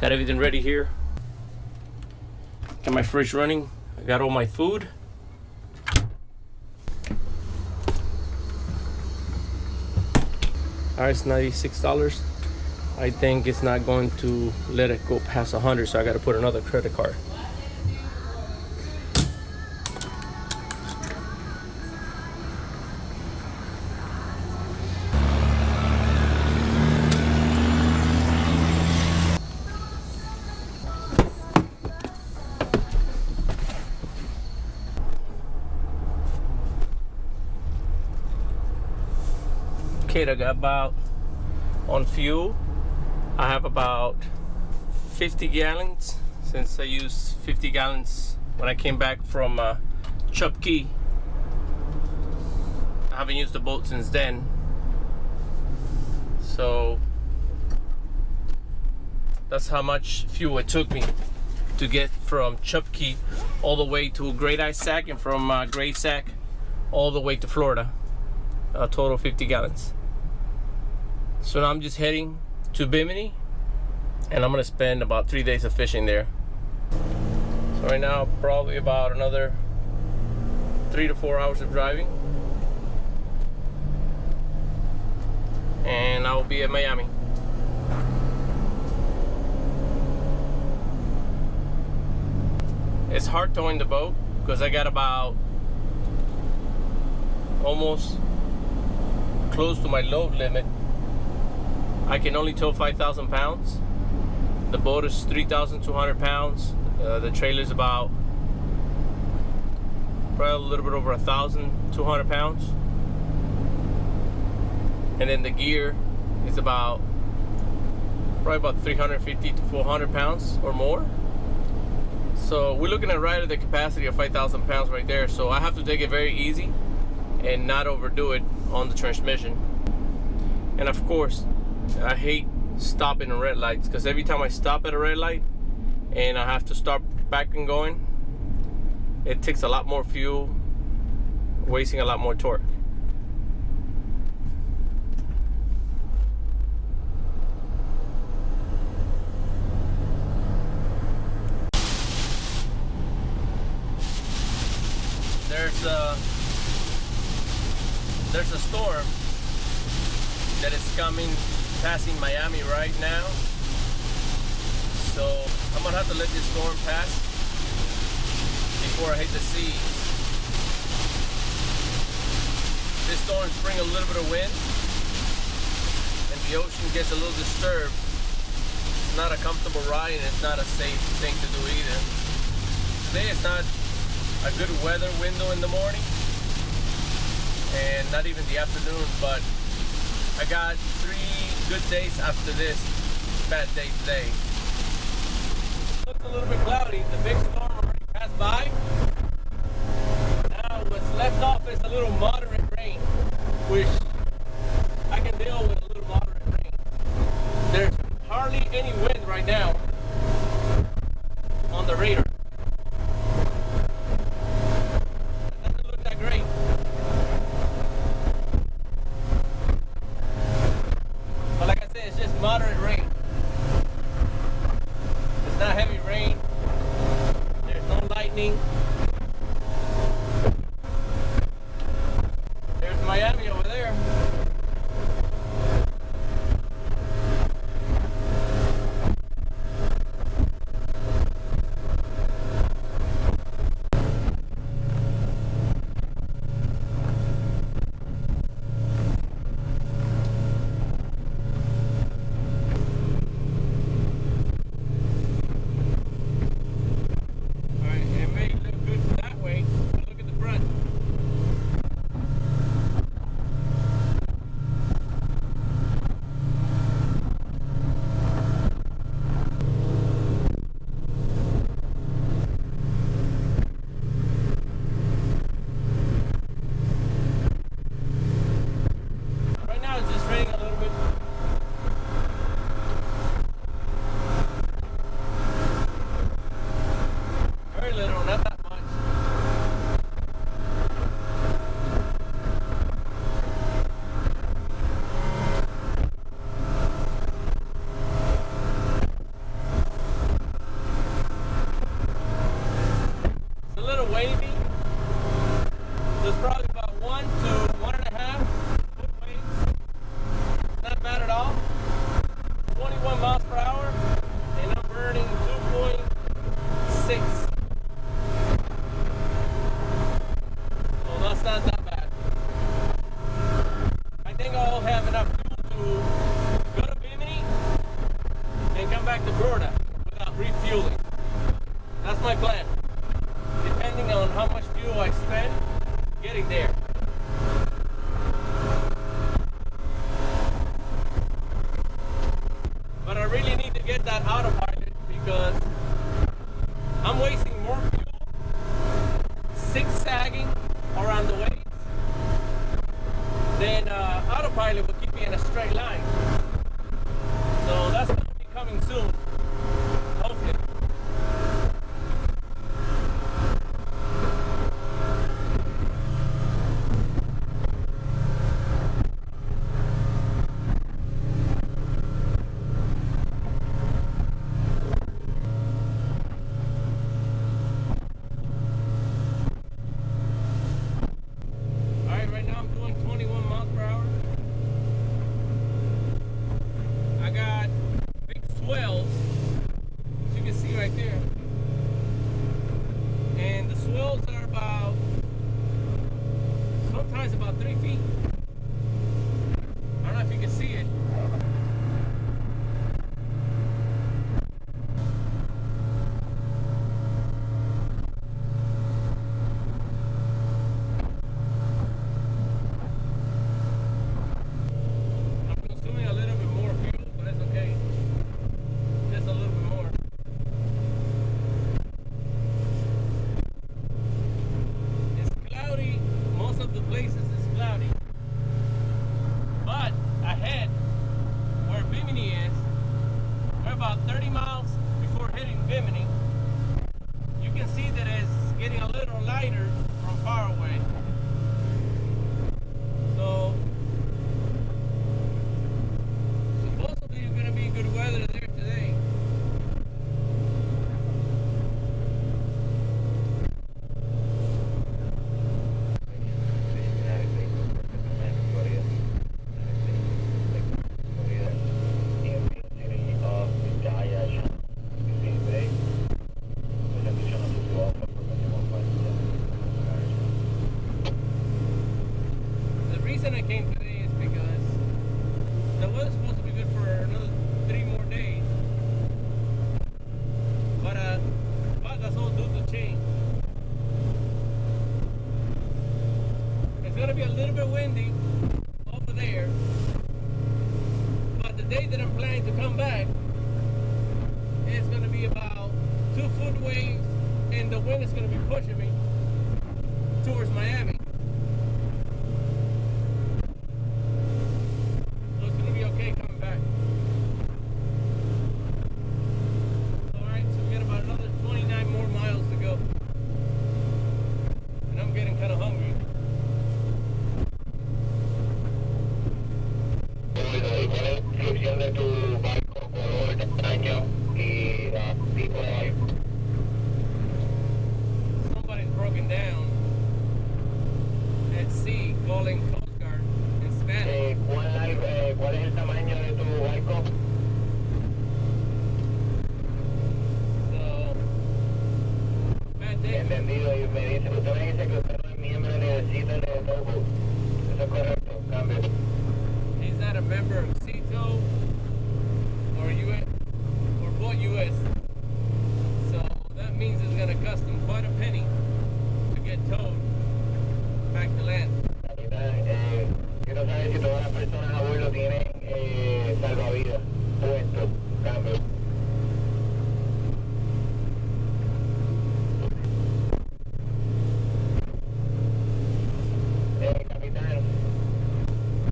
Got everything ready here. Got my fridge running. I got all my food. Alright, it's $96. I think it's not going to let it go past 100, so I got to put another credit card. Okay, I got about, on fuel, I have about 50 gallons since I used 50 gallons when I came back from Chupkey. I haven't used the boat since then. So that's how much fuel it took me to get from Chupkey all the way to Great Ice Sack, and from Great Sack all the way to Florida. A total 50 gallons. So now I'm just heading to Bimini, and I'm gonna spend about 3 days of fishing there. So right now, probably about another 3 to 4 hours of driving, and I will be at Miami. It's hard towing the boat because I got about almost close to my load limit. I can only tow 5,000 pounds. The boat is 3,200 pounds. The trailer is about probably a little bit over 1,200 pounds. And then the gear is about probably about 350 to 400 pounds or more. So we're looking at right at the capacity of 5,000 pounds right there. So I have to take it very easy and not overdo it on the transmission. And of course, I hate stopping at red lights, because every time I stop at a red light and I have to start back and going, it takes a lot more fuel, wasting a lot more torque. There's a storm that is coming, passing Miami right now. So I'm gonna have to let this storm pass before I hit the sea. This storms bring a little bit of wind, and the ocean gets a little disturbed. It's not a comfortable ride, and it's not a safe thing to do either. Today it's not a good weather window in the morning, and not even the afternoon, but I got 3 good days after this bad day today. Looks a little bit cloudy. The big storm already passed by. Now what's left off is a little moderate rain, which I can deal with a little moderate rain. There's hardly any wind right now on the radar. It doesn't look that great. But like I said, it's just moderate rain. It's not heavy rain. There's no lightning. There's Miami over there. little wavy. There's probably about 1 to 1.5 foot waves. Not bad at all. 21 miles per hour, and I'm burning 2.6. So that's not that bad. I think I'll have enough fuel to go to Bimini and come back to Florida without refueling. That's my plan, depending on how much fuel I spend getting there. But I really need to get that autopilot because I'm wasting more fuel zigzagging around the waves than autopilot will keep me in a straight line. So that's going to be coming soon, hopefully. Swells, as you can see right there, and the swells are about sometimes about 3 feet. I don't know if you can see it. I'm consuming a little bit more fuel, but it's okay. A little bit more. It's cloudy. Most of the places is cloudy. But ahead, where Bimini is, we're about 30 miles before hitting Bimini. You can see that it's getting a little lighter from far away. So supposedly it's going to be good weather there today. I came today is because the weather's supposed to be good for another 3 more days, but that's all due to change. It's gonna be a little bit windy over there, but the day that I'm planning to come back, it's gonna be about 2 foot waves, and the wind is gonna be pushing me towards Miami. De tu barco, color, tamaño y tipo de barco. Somebody's broken down at sea calling Coast Guard in Spanish. ¿Cuál es el tamaño de tu barco? So, bad day. Entendido, y usted me dice que usted no es miembro ni de CITO ni de TOCO. Eso es correcto, cambio. He's not a member of CITO or US or both US. So that means it's gonna cost him quite a penny to get towed back to land. Quiero saber si todas las personas a bordo tienen salvavidas puestos, cambio. Capitán.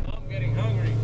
I'm getting hungry.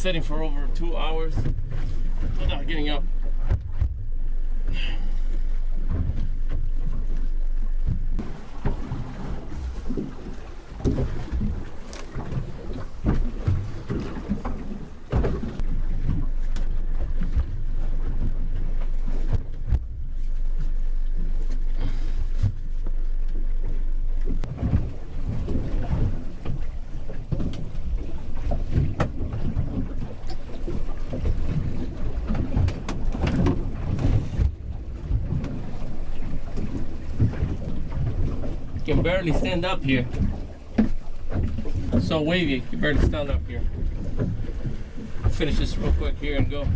sitting for over 2 hours without getting up. Can barely stand up here. So wavy, you can barely stand up here. Finish this real quick here and go.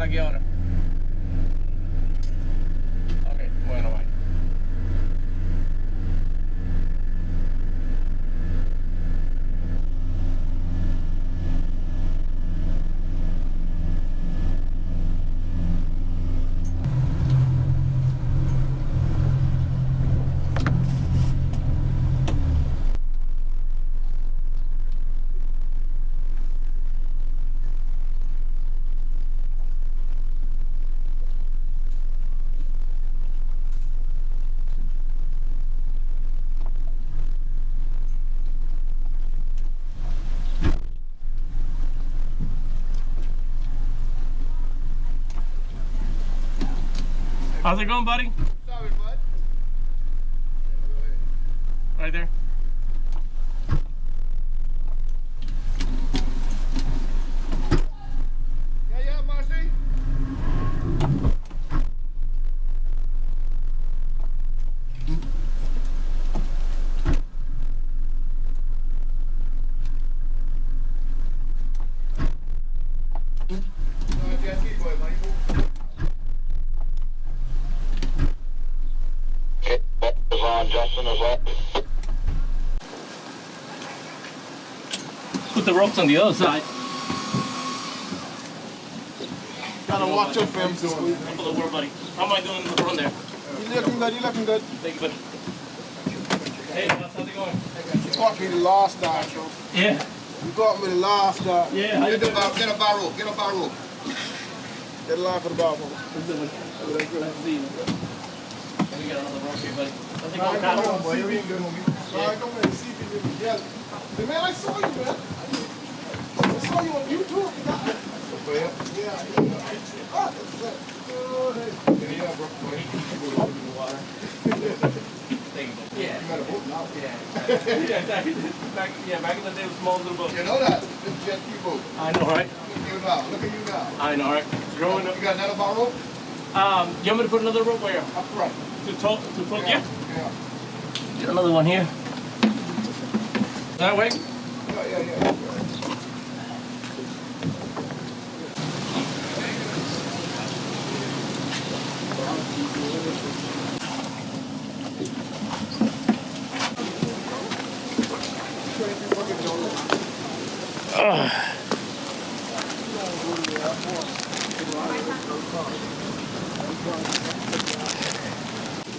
Aquí ahora. Ok, bueno, bye. How's it going, buddy? Sorry, bud. Right there. Yeah, Marcy. Justin as well. Put the ropes on the other side. Gotta watch your film too. Couple of work, buddy. How am I doing in the run there? You looking good, you looking good. Thank you, buddy. Hey, how's it going? You caught me the last time, bro. Yeah. You caught me the last time. Yeah, how you doing? Get a bar rope, get a bar rope. Get a line for the bar rope. That's good to see you. We got another rope here, buddy. How's it All going, right, come Kyle? on, boy. You ain't good, homie. All right, come in. See if you can get it. Hey, man, I saw you, man. I saw you on YouTube. Yeah. Ah, that's good. Oh, hey. Yeah, bro. Thank you, buddy. Yeah. You got a boat now. Yeah. Yeah, exactly. Back in the day, it was small little boat. You know that. It's jet ski boat. I know, right? Look at you now. Look at you now. I know, right? Growing up. You got another bar rope? You want me to put another rope where? Up front. To float? Yeah. Yeah. Get another one here. That way? Yeah.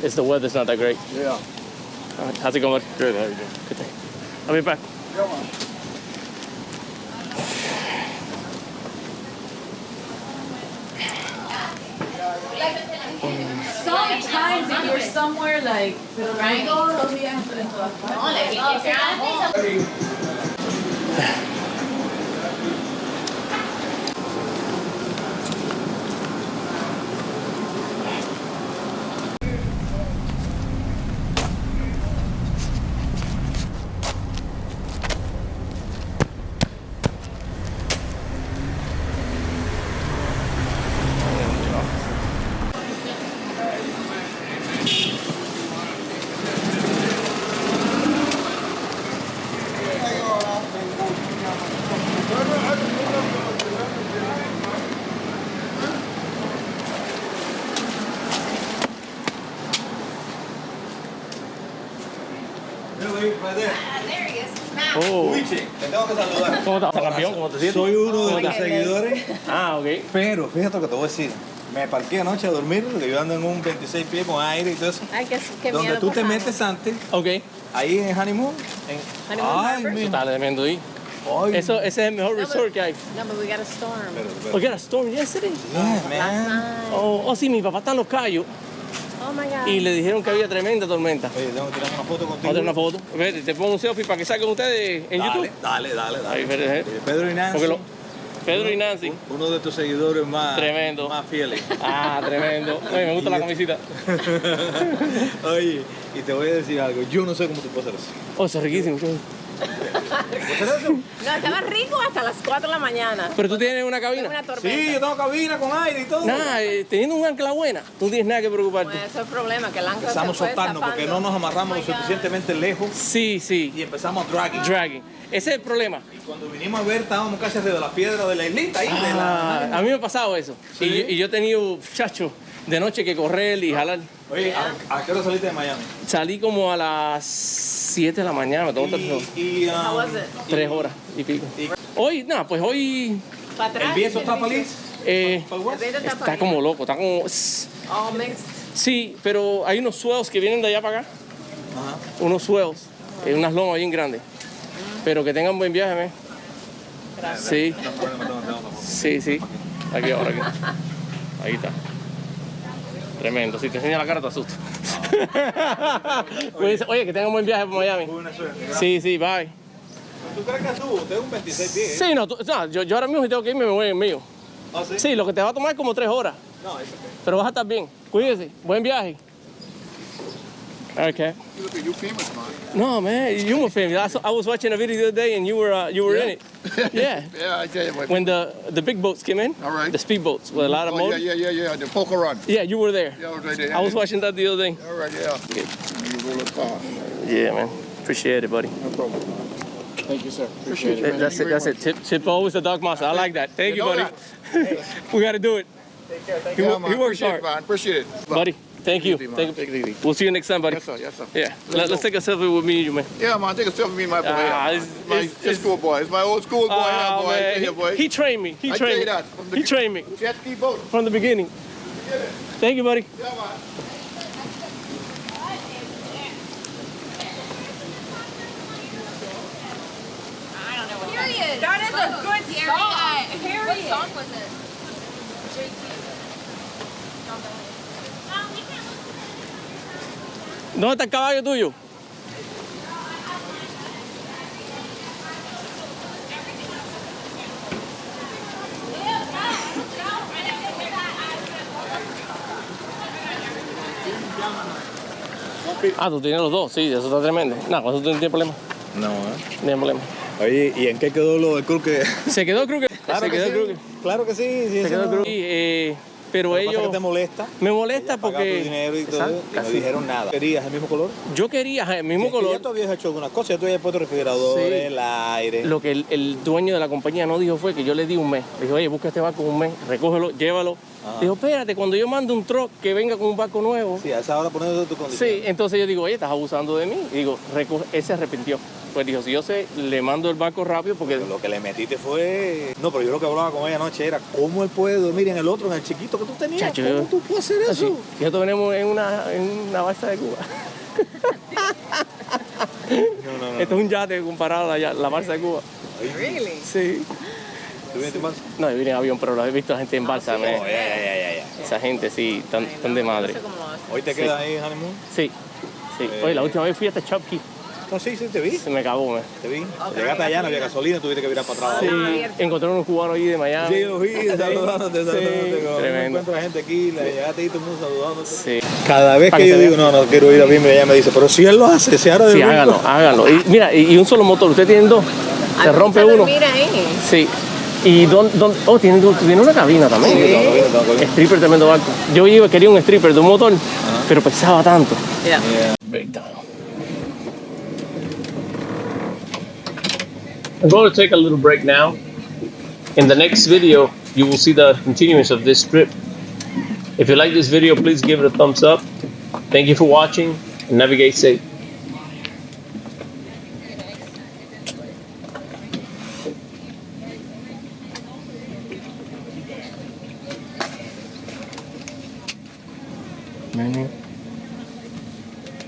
It's the weather's not that great. Yeah. How's it going? Good, how you doing? Good day. I'll be back. Yeah, man. Sometimes if you're somewhere like right. There he is. Matt. Oh. Te tengo que saludar. ¿Cómo estás, campeón? ¿Cómo te sientes? Soy uno de ¿Cómo los estás? seguidores, Ah, ok. pero fíjate lo que te voy a decir. Me parqué anoche a dormir, porque yo ando en un 26 pies con aire y todo eso. Ay, qué Donde miedo tú te pasamos. metes antes, Ok. ahí en Honeymoon. Honeymoon Ay, Harbor? Eso está tremendo ahí. Ay, Ese es el mejor resort que hay. No, but we got a storm. pero, Oh, you got a storm yesterday? yeah, Last man. night. Oh, sí, mi papá está en Los Cayos Oh my God. y le dijeron que había tremenda tormenta. Oye, tengo que tirar una foto contigo. Vamos a hacer una foto. Vete, te pongo un selfie para que salgan ustedes en YouTube. Dale. Ahí, espérate. Pedro y Nancy, Porque Pedro y Nancy. uno de tus seguidores más, Tremendo. más fieles. Ah, tremendo. Oye, me gusta la camisita. Oye, y te voy a decir algo. Yo no sé cómo tú puedes hacer eso. Oh, eso es riquísimo. ¿Puedes hacer eso? No, estaba rico hasta las 4 de la mañana. Pero tú tienes una Tengo cabina. una tormenta. Sí, yo tengo cabina con aire y todo. Nada, teniendo un ancla buena, tú no tienes nada que preocuparte. Pues ese es el problema, que el ancla Empezamos a se fue soltarnos porque no nos amarramos lo suficientemente lejos Sí, sí. y empezamos a dragging. Dragging. Ese es el problema. Y cuando vinimos a ver, estábamos casi arriba de la piedra de la islita ahí. de Ah, la... a mí me ha pasado eso. ¿Sí? Y yo he tenido, chacho, de noche que correr y jalar. Oye, ¿a qué hora saliste de Miami? Salí como a las 7 de la mañana, me tomó How was it? 3 horas y pico. Hoy, nada, pues hoy Para atrás. ¿El viento está feliz? eh, ¿Para el west? El viento está está para como loco, está como... All mixed. Sí, pero hay unos swells que vienen de allá para acá. Ajá. Unos swells, unas lomas bien grandes. Pero que tengan buen viaje, ¿me? Sí, No, problema, no. sí. Aquí ahora, aquí. Ahí está. Tremendo. Si te enseña la cara te asusto. Oye, que tengan buen viaje por Miami. Buena suerte. Sí, bye. ¿Tú crees que tú? Usted es un 26 pies. Sí, no, yo ahora mismo si tengo que irme me voy en mío. ¿Ah, sí? Sí, lo que te va a tomar es como 3 horas. No, eso Pero vas a estar bien. Cuídese. Buen viaje. Okay. You look at you famous, man. No, man, you were famous. I was watching a video the other day and you were in it. Yeah. Yeah, I tell you what. When the big boats came in. All right. The speedboats with a lot of Oh, motors. yeah. The poker run. Yeah, you were there. Yeah, I was right there. I was watching that the other day. All right, yeah. You roll the car. Yeah, man. Appreciate it, buddy. No problem. Thank you, sir. Appreciate it. That's it. That's it. Tip always the dog master. I like that. Thank you, know buddy. that. We got to do it. Take care. Thank He you. wo- he works Appreciate hard. it, man. Appreciate it. Buddy, thank you. Easy, man. Thank Take it easy. We'll see you next time, buddy. Yes, sir. Yes, sir. Yeah. Let's Let's go. take a selfie with me and you, man. Yeah, man. Take a selfie with me and my boy. Ah, yeah. it's- My it's- school boy. It's my old school boy. Ah, Yeah, boy. man. Yeah, boy. He trained me. He I trained tell me. you that. From the He trained me jet ski boat. from the beginning. Thank you, buddy. Yeah, man. Period. That is a good song. Period. What song was it? ¿Dónde está el caballo tuyo? Ah, tú tienes los dos, sí, eso está tremendo. No, con eso tú no tienes problema. No, No tienes problema. Oye, ¿y en qué quedó lo del cruque? Se quedó creo que. Claro Se que quedó sí. creo que. Claro que sí. Se quedó creo que. Pero Lo que pasa es ellos. que te molesta. Me molesta Pagar tu porque. dinero y todo, Exacto, y no dijeron nada. ¿Querías el mismo color? Yo quería el mismo Es que color. ya tú habías hecho algunas cosas, ya tú habías puesto refrigeradores, Sí. el aire. Lo que el dueño de la compañía no dijo fue que yo le di un mes. Le dije, oye, busca este barco un mes, recógelo, llévalo. Ajá. Dijo, espérate, cuando yo mando un truck que venga con un barco nuevo. Sí, a esa hora poniendo tu condición. Sí, entonces yo digo, oye, estás abusando de mí. Y digo, él se arrepintió. Pues dijo, si yo sé, le mando el barco rápido porque... Lo que le metiste fue... No, pero yo lo que hablaba con ella anoche era cómo él puede dormir en el otro, en el chiquito que tú tenías. Chacho, ¿Cómo tú puedes hacer eso? Sí. Nosotros venimos en una balsa de Cuba. No. Esto es un yate comparado a la balsa de Cuba. Really? Sí. ¿Tú vienes en balsa? No, yo vine en avión, pero lo he visto a gente en balsa. Oh, ya. Esa gente, sí, tan de madre. ¿Hoy te quedas ahí en honeymoon? Sí. Oye, la última vez fui hasta Chopkey. No, sí, te vi. Se me acabó, Te vi. Llegaste allá, no había gasolina, tuviste que virar para atrás. Sí, encontré unos cubanos ahí de Miami. Sí, los vi, saludándote. Tremendo. Encuentro a gente aquí, le llegaste ahí todo el mundo saludándote. Sí. Cada vez Para que que yo se digo, no quiero ir a Bimini, ella me dice, pero si él lo hace, si ahora Sí, háganlo. Y mira, y un solo motor, usted tiene dos, se rompe uno. Mira ahí. Sí. Y tiene una cabina también. Sí. Stripper, tremendo barco. Yo quería un stripper de un motor, pero pesaba tanto. Yeah. Break down. I'm going to take a little break now. In the next video, you will see the continuance of this trip. If you like this video, please give it a thumbs up. Thank you for watching and navigate safe. Menu.